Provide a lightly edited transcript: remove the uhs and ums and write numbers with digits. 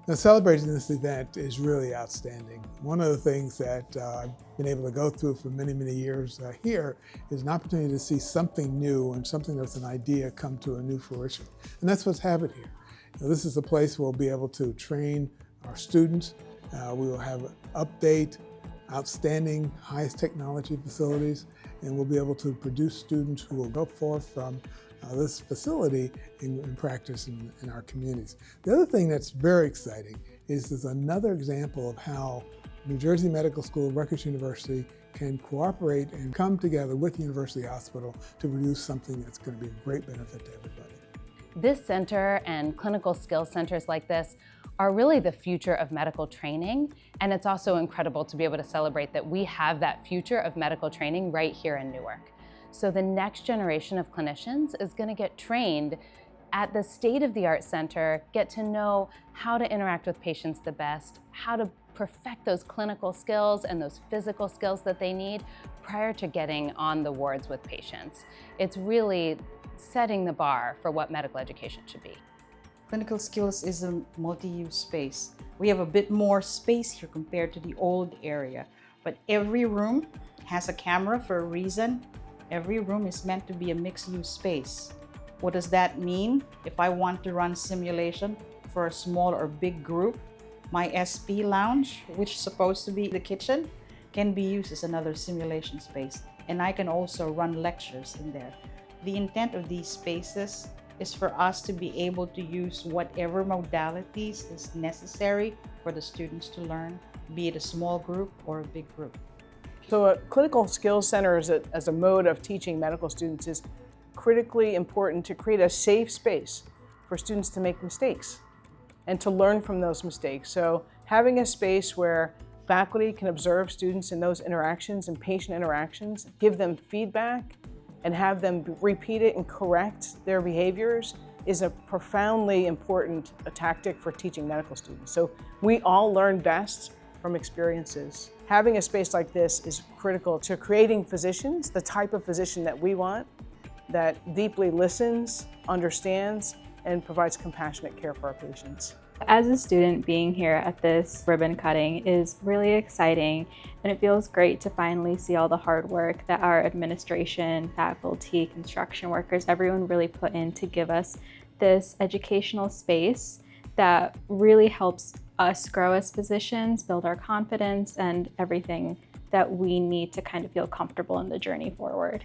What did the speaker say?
Now, celebrating this event is really outstanding. One of the things that I've been able to go through for many, many years here is an opportunity to see something new and something that's an idea come to a new fruition. And that's what's happened here. This is a place where we'll be able to train our students. We will have update, outstanding, highest technology facilities, and we'll be able to produce students who will go forth from this facility in practice in our communities. The other thing that's very exciting is there's another example of how New Jersey Medical School, Rutgers University can cooperate and come together with University Hospital to produce something that's going to be a great benefit to everybody. This center and clinical skills centers like this are really the future of medical training, and it's also incredible to be able to celebrate that we have that future of medical training right here in Newark. So the next generation of clinicians is going to get trained at the state-of-the-art center, get to know how to interact with patients the best, how to perfect those clinical skills and those physical skills that they need prior to getting on the wards with patients. It's really setting the bar for what medical education should be. Clinical skills is a multi-use space. We have a bit more space here compared to the old area, but every room has a camera for a reason. Every room is meant to be a mixed-use space. What does that mean? If I want to run simulation for a small or big group, my SP lounge, which is supposed to be the kitchen, can be used as another simulation space. And I can also run lectures in there. The intent of these spaces is for us to be able to use whatever modalities is necessary for the students to learn, be it a small group or a big group. So a clinical skills center as a mode of teaching medical students is critically important to create a safe space for students to make mistakes and to learn from those mistakes. So having a space where faculty can observe students in those interactions and patient interactions, give them feedback, and have them repeat it and correct their behaviors is a profoundly important tactic for teaching medical students. So we all learn best from experiences. Having a space like this is critical to creating physicians, the type of physician that we want, that deeply listens, understands, and provides compassionate care for our patients. As a student, being here at this ribbon cutting is really exciting, and it feels great to finally see all the hard work that our administration, faculty, construction workers, everyone really put in to give us this educational space that really helps us grow as physicians, build our confidence, and everything that we need to kind of feel comfortable in the journey forward.